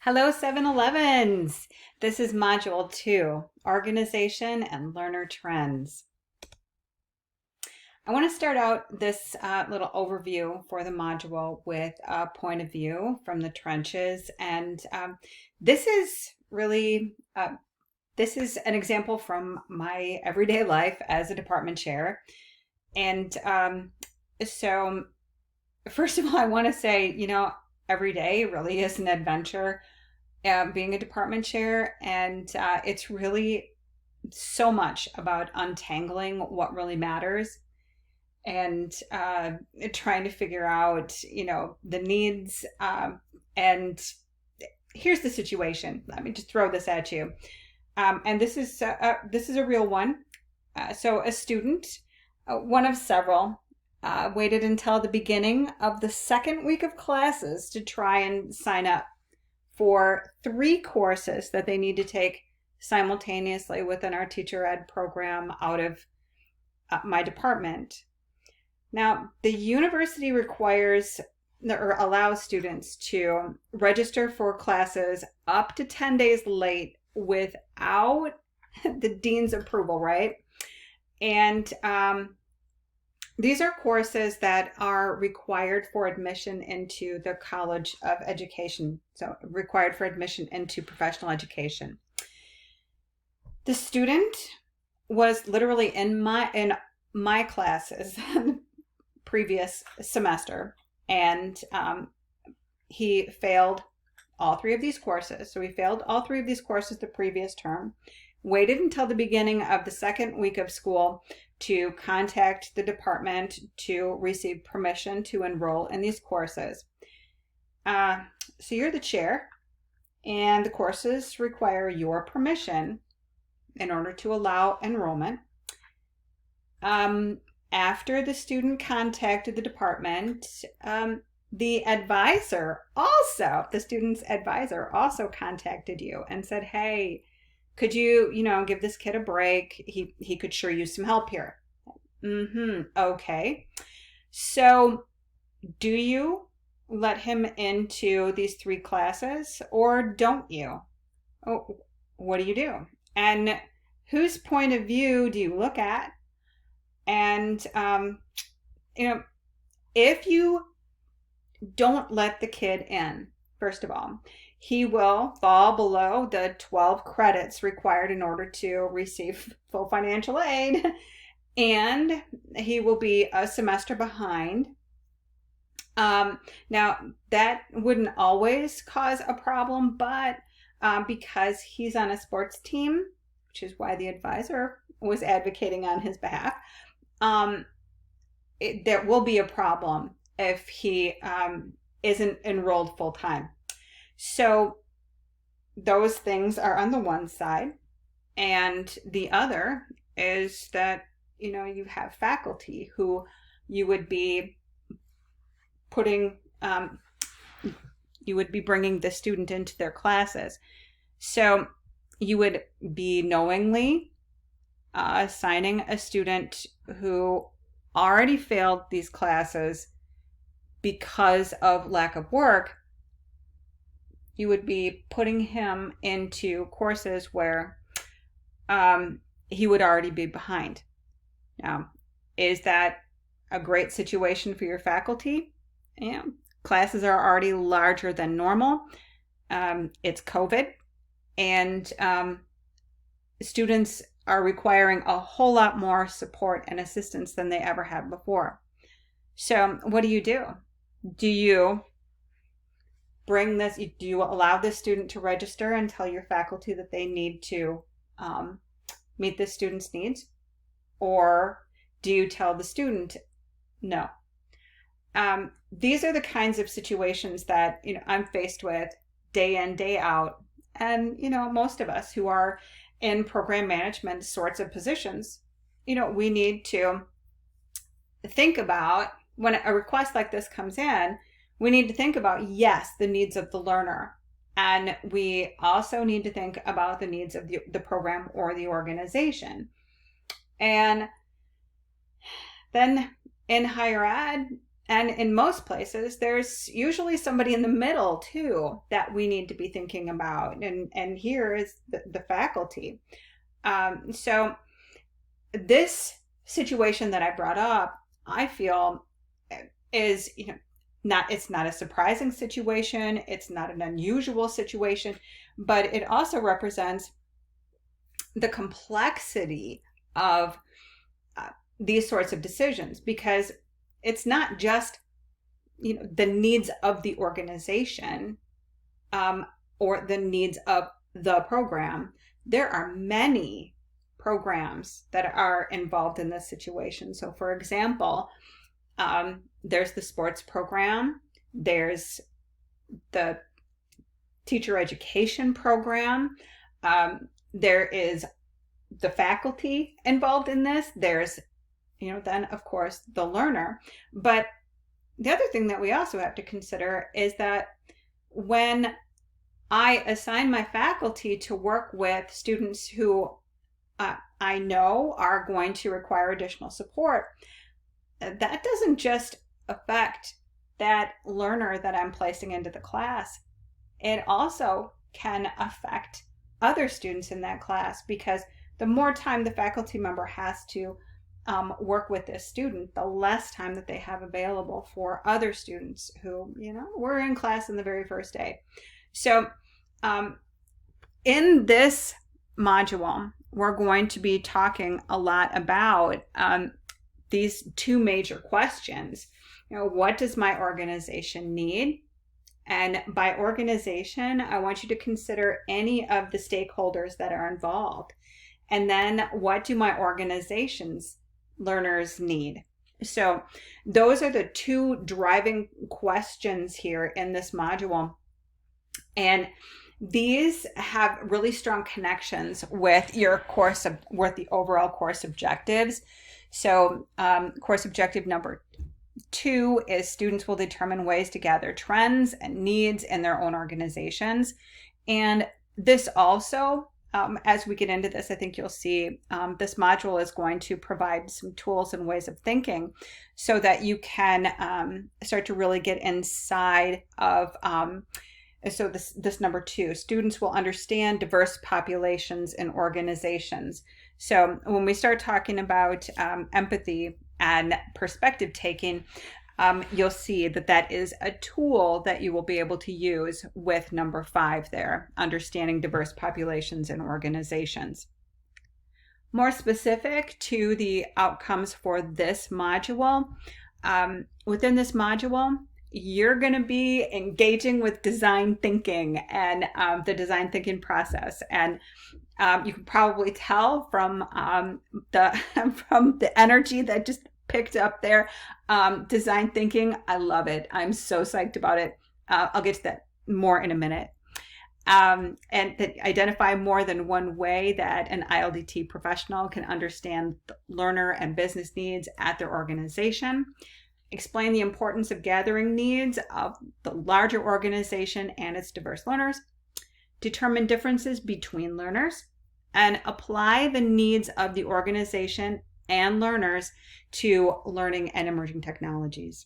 Hello, 7-Elevens. This is Module 2, Organization and Learner Trends. I want to start out this little overview for the module with a point of view from the trenches. And this is really, this is an example from my everyday life as a department chair. And so first of all, I want to say, every day really is an adventure being a department chair, and it's really so much about untangling what really matters and trying to figure out, the needs. And here's the situation. Let me just throw this at you. And this is a real one. So a student, one of several, waited until the beginning of the second week of classes to try and sign up for 3 courses that they need to take simultaneously within our teacher ed program out of my department. Now, the university requires or allows students to register for classes up to 10 days late without the dean's approval, right? And these are courses that are required for admission into the College of Education, so required for admission into professional education. The student was literally in my classes previous semester, and he failed all 3 of these courses. So he failed all 3 of these courses the previous term, waited until the beginning of the second week of school to contact the department to receive permission to enroll in these courses. So you're the chair, and the courses require your permission in order to allow enrollment. After the student contacted the department, the student's advisor also contacted you and said, hey, could you, give this kid a break? He could sure use some help here. Okay. So do you let him into these 3 classes or don't you? Oh, what do you do? And whose point of view do you look at? And, if you don't let the kid in, first of all, he will fall below the 12 credits required in order to receive full financial aid, and he will be a semester behind. Now, that wouldn't always cause a problem, but because he's on a sports team, which is why the advisor was advocating on his behalf, there will be a problem if he isn't enrolled full time. So those things are on the one side, and the other is that you have faculty who you would be bringing the student into their classes. So you would be knowingly assigning a student who already failed these classes because of lack of work. You would be putting him into courses where he would already be behind. Now, is that a great situation for your faculty? Classes are already larger than normal. It's COVID, and students are requiring a whole lot more support and assistance than they ever had before. So what do? Do you allow this student to register and tell your faculty that they need to meet this student's needs? Or do you tell the student no? These are the kinds of situations that I'm faced with day in, day out. And most of us who are in program management sorts of positions, we need to think about, when a request like this comes in, we need to think about, yes, the needs of the learner. And we also need to think about the needs of the program or the organization. And then in higher ed, And in most places, there's usually somebody in the middle too that we need to be thinking about. And here is the faculty. So this situation that I brought up, I feel is, it's not a surprising situation. It's not an unusual situation, but it also represents the complexity of these sorts of decisions, because it's not just the needs of the organization, or the needs of the program. There are many programs that are involved in this situation. So for example, there's the sports program, there's the teacher education program, there is the faculty involved in this, there's then of course the learner. But the other thing that we also have to consider is that when I assign my faculty to work with students who I know are going to require additional support, that doesn't just affect that learner that I'm placing into the class. It also can affect other students in that class, because the more time the faculty member has to work with this student, the less time that they have available for other students who, were in class in the very first day. So in this module, we're going to be talking a lot about these two major questions. What does my organization need? And by organization, I want you to consider any of the stakeholders that are involved. And then what do my organization's learners need? So those are the two driving questions here in this module. And these have really strong connections with your course, with the overall course objectives. So course objective number 2 is students will determine ways to gather trends and needs in their own organizations. And this also, as we get into this, I think you'll see this module is going to provide some tools and ways of thinking so that you can start to really get inside of so this number 2, students will understand diverse populations and organizations. So when we start talking about empathy and perspective taking, you'll see that that is a tool that you will be able to use with number 5 there, understanding diverse populations and organizations. More specific to the outcomes for this module, within this module, you're going to be engaging with design thinking and the design thinking process. And you can probably tell from the energy that just picked up there. Design thinking, I love it. I'm so psyched about it. I'll get to that more in a minute. And that identify more than one way that an ILDT professional can understand the learner and business needs at their organization. Explain the importance of gathering needs of the larger organization and its diverse learners. Determine differences between learners, and apply the needs of the organization and learners to learning and emerging technologies.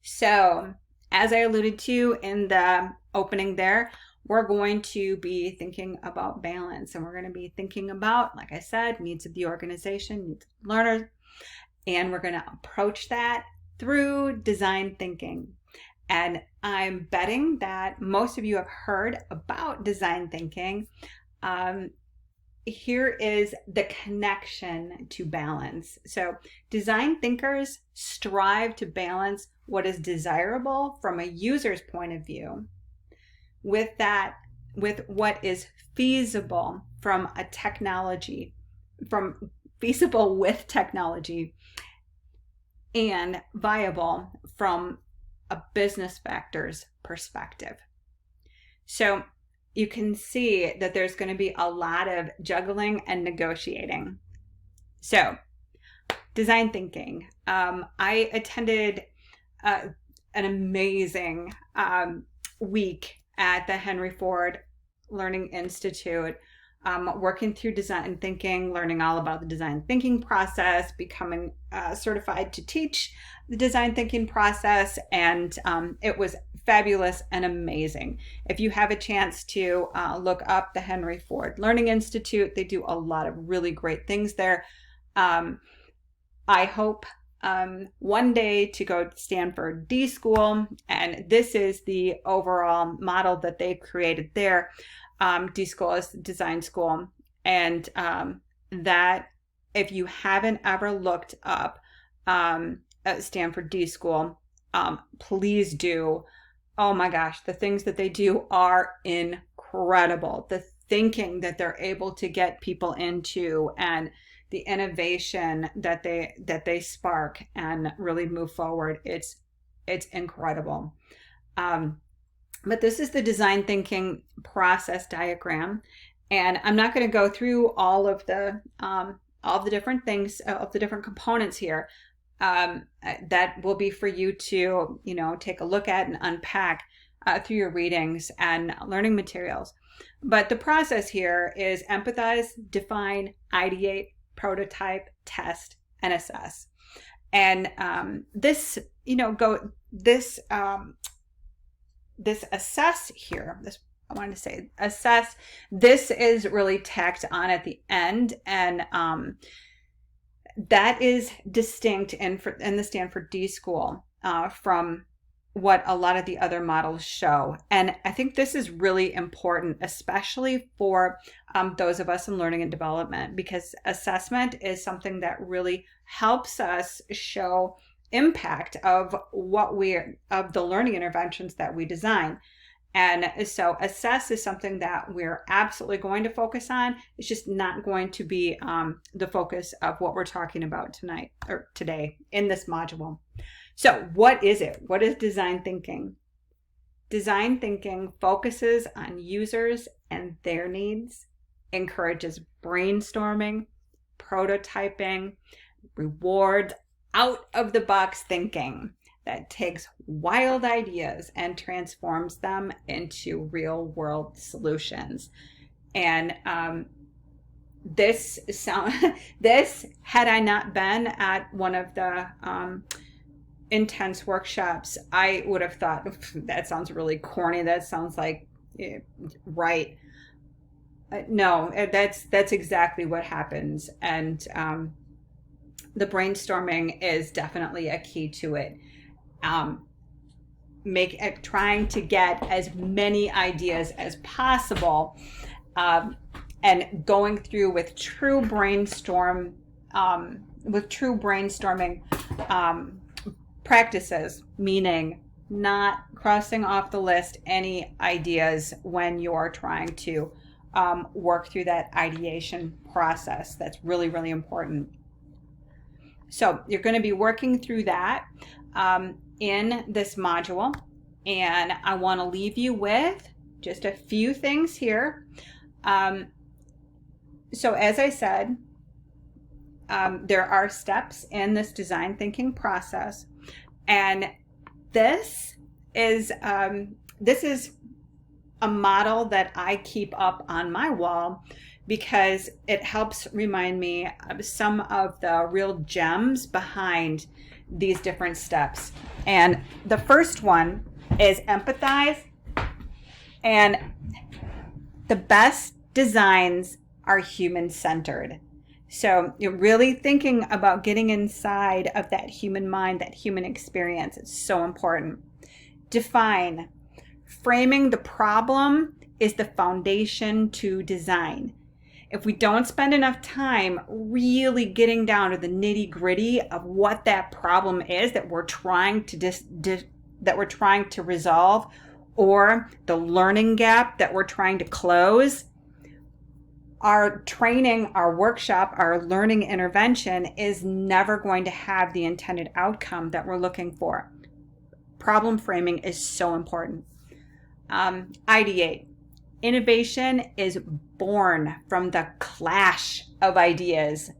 So, as I alluded to in the opening there, we're going to be thinking about balance, and we're going to be thinking about, like I said, needs of the organization, needs of learners, and we're going to approach that through design thinking. And I'm betting that most of you have heard about design thinking. Here is the connection to balance. So design thinkers strive to balance what is desirable from a user's point of view with what is feasible from a technology, from feasible with technology, and viable from a business factor's perspective. So you can see that there's going to be a lot of juggling and negotiating. So design thinking. I attended an amazing week at the Henry Ford Learning Institute working through design thinking, learning all about the design thinking process, becoming certified to teach the design thinking process. And it was fabulous and amazing. If you have a chance to look up the Henry Ford Learning Institute, they do a lot of really great things there. I hope one day to go to Stanford D School, and this is the overall model that they created there. D School is design school, and that if you haven't ever looked up at Stanford D School, please do. Oh my gosh, the things that they do are incredible. The thinking that they're able to get people into, and the innovation that they spark and really move forward, it's incredible. But this is the design thinking process diagram, and I'm not going to go through all of the different things, of the different components here. That will be for you to take a look at and unpack through your readings and learning materials. But the process here is empathize, define, ideate, prototype, test, and assess. And this assess here, I wanted to say assess, this is really tacked on at the end, and that is distinct in the Stanford D School from what a lot of the other models show. And I think this is really important, especially for those of us in learning and development, because assessment is something that really helps us show impact of the learning interventions that we design. And so assess is something that we're absolutely going to focus on. It's just not going to be the focus of what we're talking about tonight or today in this module. So what is it? What is design thinking? Design thinking focuses on users and their needs, encourages brainstorming, prototyping, rewards out of the box thinking that takes wild ideas and transforms them into real world solutions. And this, had I not been at one of the intense workshops, I would have thought, that sounds really corny. That sounds like, right. No, that's exactly what happens. And the brainstorming is definitely a key to it. Trying to get as many ideas as possible, and going through with true brainstorming practices, meaning not crossing off the list any ideas when you're trying to work through that ideation process. That's really, really important. So you're going to be working through that in this module, and I want to leave you with just a few things here. So as I said, there are steps in this design thinking process, and this is a model that I keep up on my wall because it helps remind me of some of the real gems behind these different steps. And the first one is empathize, and the best designs are human-centered. So you're really thinking about getting inside of that human mind, that human experience. It's so important. Define. Framing the problem is the foundation to design. If we don't spend enough time really getting down to the nitty-gritty of what that problem is that we're trying to resolve, or the learning gap that we're trying to close, our training, our workshop, our learning intervention is never going to have the intended outcome that we're looking for. Problem framing is so important. Ideate. Innovation is born from the clash of ideas.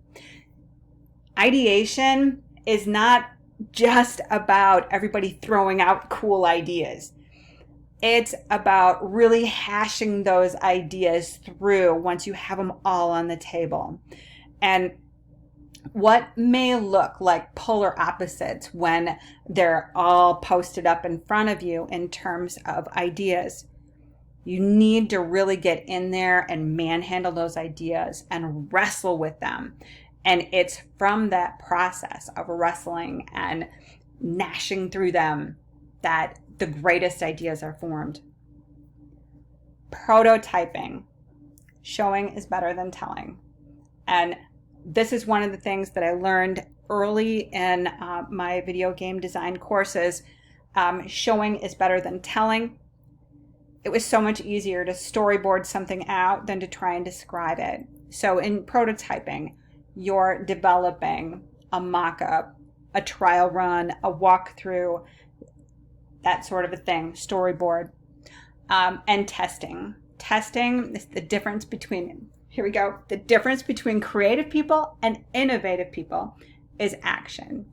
Ideation is not just about everybody throwing out cool ideas. It's about really hashing those ideas through once you have them all on the table. And what may look like polar opposites when they're all posted up in front of you in terms of ideas. You need to really get in there and manhandle those ideas and wrestle with them. And it's from that process of wrestling and gnashing through them that the greatest ideas are formed. Prototyping. Showing is better than telling. And this is one of the things that I learned early in my video game design courses. Showing is better than telling. It was so much easier to storyboard something out than to try and describe it. So in prototyping, you're developing a mock-up, a trial run, a walkthrough, that sort of a thing, storyboard, and testing. Testing is the difference between, here we go, the difference between creative people and innovative people is action.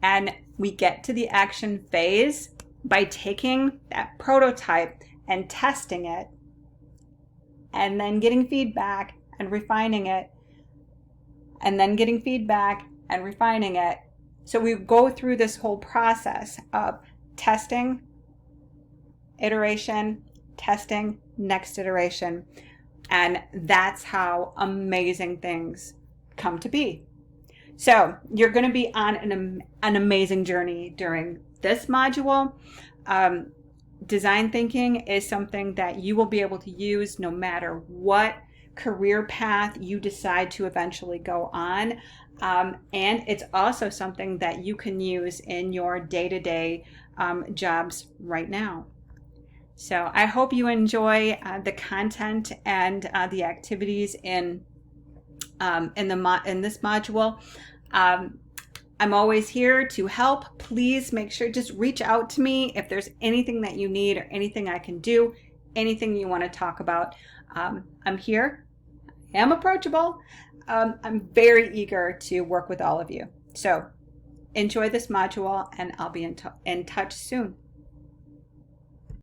And we get to the action phase by taking that prototype and testing it, and then getting feedback and refining it, and then getting feedback and refining it. So we go through this whole process of testing, iteration, testing, next iteration. And that's how amazing things come to be. So you're going to be on an amazing journey during this module. Design thinking is something that you will be able to use no matter what career path you decide to eventually go on. And it's also something that you can use in your day-to-day jobs right now. So I hope you enjoy the content and the activities in this module. I'm always here to help. Please make sure, just reach out to me if there's anything that you need or anything I can do, anything you want to talk about. I'm here. I am approachable. I'm very eager to work with all of you. So enjoy this module, and I'll be in touch soon.